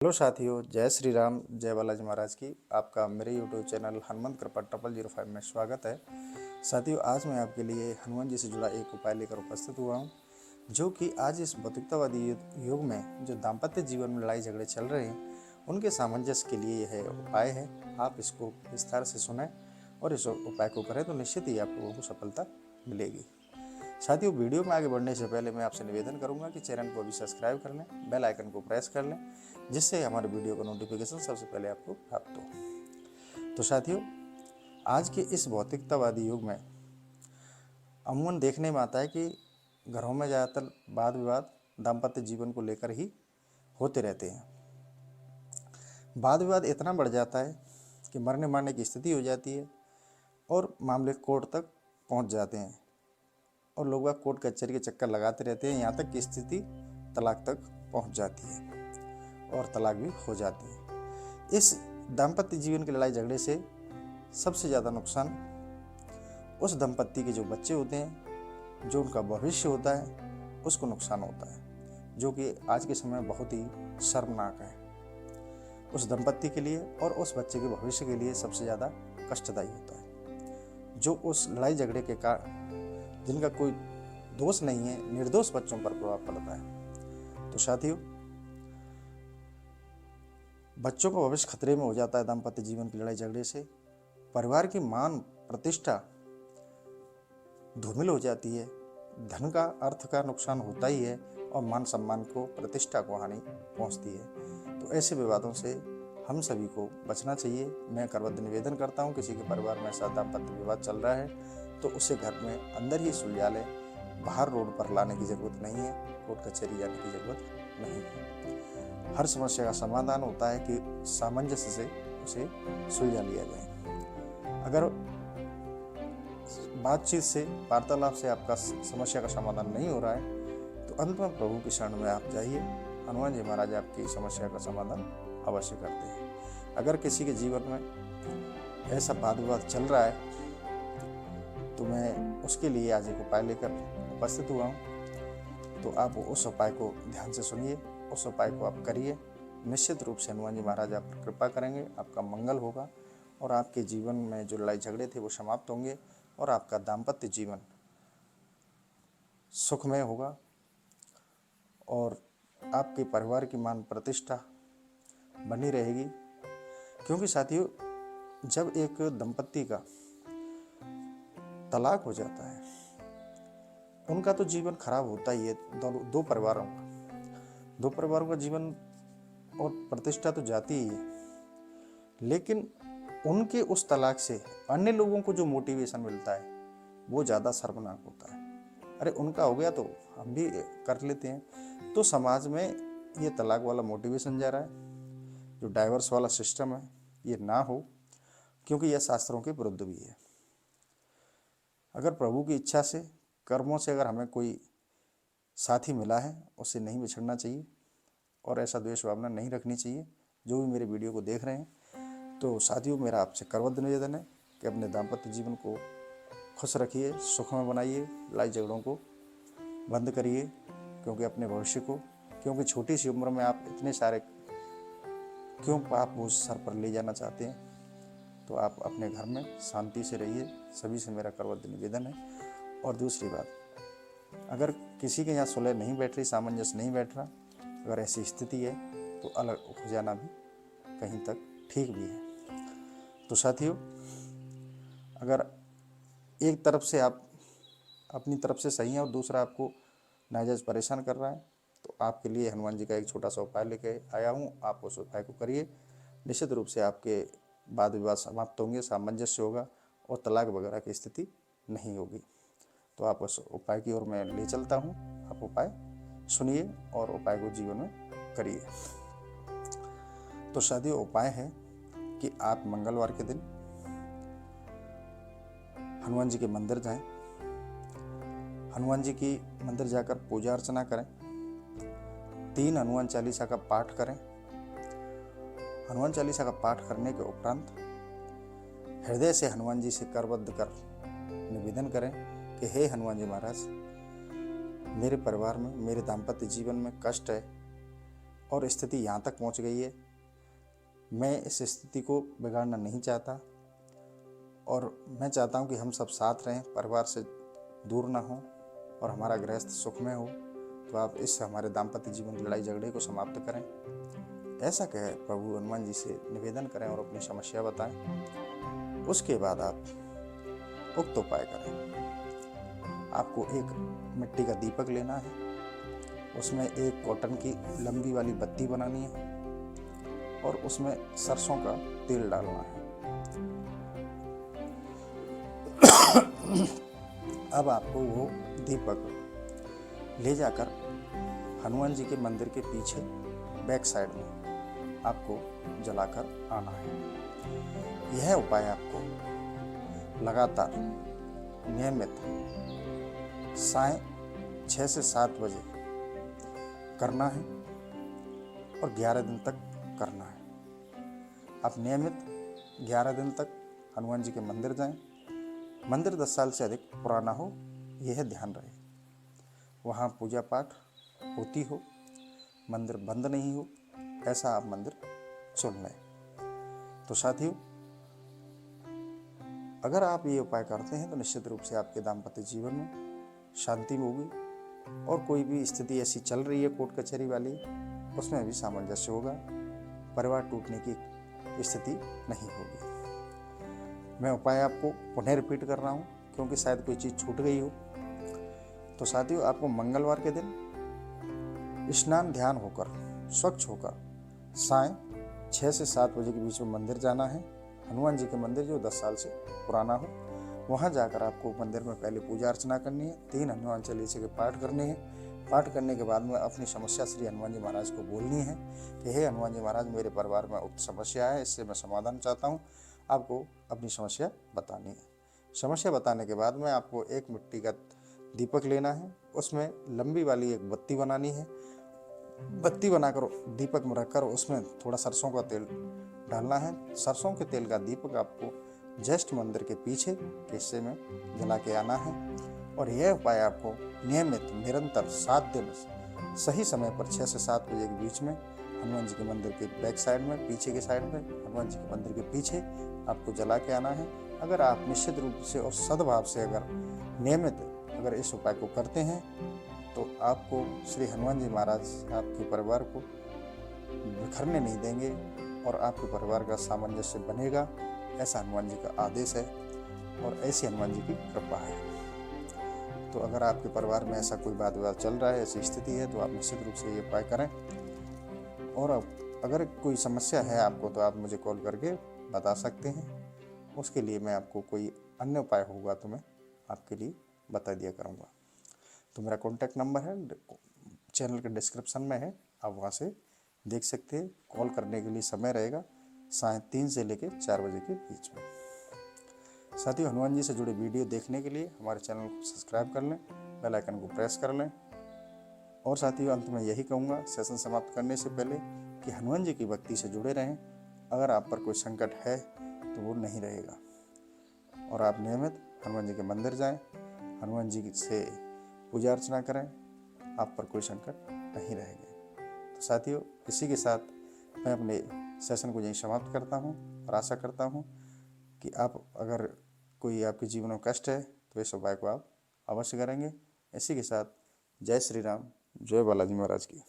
Hello साथियों, जय श्री राम, जय बालाजी महाराज की। आपका मेरे यूट्यूब चैनल हनुमंत कृपा 0005 में स्वागत है। साथियों, आज मैं आपके लिए हनुमान जी से जुड़ा एक उपाय लेकर उपस्थित हुआ हूँ, जो कि आज इस भौतिकतावादी युग में जो दाम्पत्य जीवन में लड़ाई झगड़े चल रहे हैं, उनके सामंजस्य के लिए यह उपाय है। आप इसको विस्तार से सुने और इस उपाय को करें तो निश्चित ही आप लोगों को सफलता मिलेगी। साथियों, वीडियो में आगे बढ़ने से पहले मैं आपसे निवेदन करूंगा कि चैनल को अभी सब्सक्राइब कर लें, बेल आइकन को प्रेस कर लें, जिससे हमारे वीडियो का नोटिफिकेशन सबसे पहले आपको प्राप्त हो। तो साथियों, आज के इस भौतिकतावादी युग में अमूमन देखने में आता है कि घरों में ज़्यादातर वाद विवाद दाम्पत्य जीवन को लेकर ही होते रहते हैं। वाद विवाद इतना बढ़ जाता है कि मरने मारने की स्थिति हो जाती है और मामले कोर्ट तक पहुंच जाते हैं और लोग वह कोर्ट कचहरी के चक्कर लगाते रहते हैं, यहाँ तक कि स्थिति तलाक तक पहुंच जाती है और तलाक भी हो जाती है। इस दाम्पत्य जीवन की लड़ाई झगड़े से सबसे ज़्यादा नुकसान उस दंपत्ति के जो बच्चे होते हैं, जो उनका भविष्य होता है, उसको नुकसान होता है, जो कि आज के समय में बहुत ही शर्मनाक है। उस दंपत्ति के लिए और उस बच्चे के भविष्य के लिए सबसे ज़्यादा कष्टदायी होता है। जो उस लड़ाई झगड़े के कारण जिनका कोई दोष नहीं है, निर्दोष बच्चों पर प्रभाव पड़ता है। तो साथियों, बच्चों का भविष्य खतरे में हो जाता है दाम्पत्य जीवन की लड़ाई झगड़े से। परिवार की मान प्रतिष्ठा धूमिल हो जाती है, धन का अर्थ का नुकसान होता ही है और मान सम्मान को प्रतिष्ठा को हानि पहुंचती है। तो ऐसे विवादों से हम सभी को बचना चाहिए। मैं करबद्ध निवेदन करता हूं, किसी के परिवार में ऐसा दाम्पत्य विवाद चल रहा है तो उसे घर में अंदर ही सुलझा ले, बाहर रोड पर लाने की जरूरत नहीं है, कोर्ट कचहरी जाने की जरूरत नहीं है। हर समस्या का समाधान होता है कि सामंजस्य से उसे सुलझा लिया जाए। अगर बातचीत से, वार्तालाप से आपका समस्या का समाधान नहीं हो रहा है तो अंत में प्रभु की शरण में आप जाइए। हनुमान जी महाराज आपकी समस्या का समाधान अवश्य करते हैं। अगर किसी के जीवन में ऐसा वाद विवाद चल रहा है तो मैं उसके लिए आज एक उपाय लेकर उपस्थित हुआ हूँ। तो आप उस उपाय को ध्यान से सुनिए, उस उपाय को आप करिए। निश्चित रूप से हनुमान जी महाराज आप पर कृपा करेंगे, आपका मंगल होगा और आपके जीवन में जो लड़ाई झगड़े थे वो समाप्त होंगे और आपका दाम्पत्य जीवन सुखमय होगा और आपके परिवार की मान प्रतिष्ठा बनी रहेगी। क्योंकि साथियों, जब एक दंपत्ति का तलाक हो जाता है, उनका तो जीवन खराब होता ही है। दो परिवारों का जीवन और प्रतिष्ठा तो जाती ही है, लेकिन उनके उस तलाक से अन्य लोगों को जो मोटिवेशन मिलता है वो ज़्यादा शर्मनाक होता है। अरे, उनका हो गया तो हम भी कर लेते हैं। तो समाज में ये तलाक वाला मोटिवेशन जा रहा है, जो डाइवर्स वाला सिस्टम है, ये ना हो, क्योंकि यह शास्त्रों के विरुद्ध भी है। अगर प्रभु की इच्छा से, कर्मों से अगर हमें कोई साथी मिला है, उससे नहीं बिछड़ना चाहिए और ऐसा द्वेष भावना नहीं रखनी चाहिए। जो भी मेरे वीडियो को देख रहे हैं, तो साथियों, मेरा आपसे करबद्ध निवेदन है कि अपने दाम्पत्य जीवन को खुश रखिए, सुखमय बनाइए, लड़ाई झगड़ों को बंद करिए। क्योंकि अपने भविष्य को, क्योंकि छोटी सी उम्र में आप इतने सारे क्यों पाप बोझ सर पर ले जाना चाहते हैं, तो आप अपने घर में शांति से रहिए। सभी से मेरा करबद्ध निवेदन है। और दूसरी बात, अगर किसी के यहाँ सुलह नहीं बैठ रही, सामंजस्य नहीं बैठ रहा, अगर ऐसी स्थिति है तो अलग हो जाना भी कहीं तक ठीक भी है। तो साथियों, अगर एक तरफ से आप अपनी तरफ से सही हैं और दूसरा आपको नाजायज़ परेशान कर रहा है, तो आपके लिए हनुमान जी का एक छोटा सा उपाय लेके आया हूँ। आप उस उपाय को करिए, निश्चित रूप से आपके वाद विवाद समाप्त होंगे, सामंजस्य होगा और तलाक वगैरह की स्थिति नहीं होगी। तो आप उस उपाय की ओर मैं ले चलता हूँ। आप उपाय सुनिए और उपाय को जीवन में करिए। तो साथियों, उपाय है कि आप मंगलवार के दिन हनुमान जी के मंदिर जाएं, हनुमान जी की मंदिर जाकर पूजा अर्चना करें, 3 हनुमान चालीसा का पाठ करें। हनुमान चालीसा का पाठ करने के उपरांत हृदय से हनुमान जी से करबद्ध कर निवेदन करें कि हे हनुमान जी महाराज, मेरे परिवार में, मेरे दाम्पत्य जीवन में कष्ट है, और स्थिति यहाँ तक पहुँच गई है। मैं इस स्थिति को बिगाड़ना नहीं चाहता और मैं चाहता हूँ कि हम सब साथ रहें, परिवार से दूर ना हो और हमारा गृहस्थ सुखमय हो। तो आप इस हमारे दाम्पत्य जीवन की लड़ाई झगड़े को समाप्त करें, ऐसा कह प्रभु हनुमान जी से निवेदन करें और अपनी समस्या बताएं। उसके बाद आप उक्त उपाय करें। आपको एक मिट्टी का दीपक लेना है, उसमें एक कॉटन की लंबी वाली बत्ती बनानी है और उसमें सरसों का तेल डालना है। अब आपको वो दीपक ले जाकर हनुमान जी के मंदिर के पीछे बैक साइड में आपको जलाकर आना है। यह उपाय आपको लगातार नियमित साय 6 से 7 बजे करना है और 11 दिन तक करना है। आप नियमित 11 दिन तक हनुमान जी के मंदिर जाएं। मंदिर 10 साल से अधिक पुराना हो, यह ध्यान रहे। वहाँ पूजा पाठ होती हो, मंदिर बंद नहीं हो, ऐसा आप मंदिर चुन लें। तो साथियों, अगर आप ये उपाय करते हैं तो निश्चित रूप से आपके दाम्पत्य जीवन में शांति होगी और कोई भी स्थिति ऐसी चल रही है कोर्ट कचहरी वाली, उसमें भी सामंजस्य होगा, परिवार टूटने की स्थिति नहीं होगी। मैं उपाय आपको पुनः रिपीट कर रहा हूँ क्योंकि शायद कोई चीज़ छूट गई हो। तो साथियों, आपको मंगलवार के दिन स्नान ध्यान होकर स्वच्छ होकर साय 6 से 7 बजे के बीच में मंदिर जाना है, हनुमान जी के मंदिर जो 10 साल से पुराना हो। वहाँ जाकर आपको मंदिर में पहले पूजा अर्चना करनी है, 3 हनुमान चालीसा के पाठ करने हैं। पाठ करने के बाद में अपनी समस्या श्री हनुमान जी महाराज को बोलनी है कि हे हनुमान जी महाराज, मेरे परिवार में उक्त समस्या है, इससे मैं समाधान चाहता हूँ। आपको अपनी समस्या बतानी है। समस्या बताने के बाद में आपको एक मिट्टी का दीपक लेना है, उसमें लंबी वाली एक बत्ती बनानी है। बत्ती बनाकर दीपक में रखकर उसमें थोड़ा सरसों का तेल डालना है। सरसों के तेल का दीपक आपको जस्ट मंदिर के पीछे के हिस्से में जला के आना है और यह उपाय आपको नियमित निरंतर 7 दिन सही समय पर 6 से 7 बजे के बीच में हनुमान जी के मंदिर के बैक साइड में, पीछे के साइड में, हनुमान जी के मंदिर के पीछे आपको जला के आना है। अगर आप निश्चित रूप से और सद्भाव से अगर नियमित अगर इस उपाय को करते हैं तो आपको श्री हनुमान जी महाराज आपके परिवार को बिखरने नहीं देंगे और आपके परिवार का सामंजस्य बनेगा, ऐसा हनुमान जी का आदेश है और ऐसी हनुमान जी की कृपा है। तो अगर आपके परिवार में ऐसा कोई बात विवाद चल रहा है, ऐसी स्थिति है, तो आप निश्चित रूप से ये उपाय करें। और अगर कोई समस्या है आपको तो आप मुझे कॉल करके बता सकते हैं, उसके लिए मैं आपको कोई अन्य उपाय होगा तो मैं आपके लिए बता दिया करूँगा। तो मेरा कॉन्टैक्ट नंबर है चैनल के डिस्क्रिप्शन में है, आप वहाँ से देख सकते हैं। कॉल करने के लिए समय रहेगा 3:30 से लेकर 4 बजे के बीच में। साथियों, हनुमान जी से जुड़े वीडियो देखने के लिए हमारे चैनल को सब्सक्राइब कर लें, बेल आइकन को प्रेस कर लें। और साथियों, अंत में यही कहूँगा सेशन समाप्त करने से पहले कि हनुमान जी की भक्ति से जुड़े रहें। अगर आप पर कोई संकट है तो वो नहीं रहेगा और आप नियमित हनुमान जी के मंदिर जाएं, हनुमान जी से पूजा अर्चना करें, आप पर कोई संकट नहीं रहेंगे। तो साथियों, इसी के साथ मैं अपने सेशन को यहीं समाप्त करता हूँ और आशा करता हूँ कि आप अगर कोई आपके जीवन में कष्ट है तो इस उपाय को आप अवश्य करेंगे। इसी के साथ जय श्री राम, जय बालाजी महाराज की।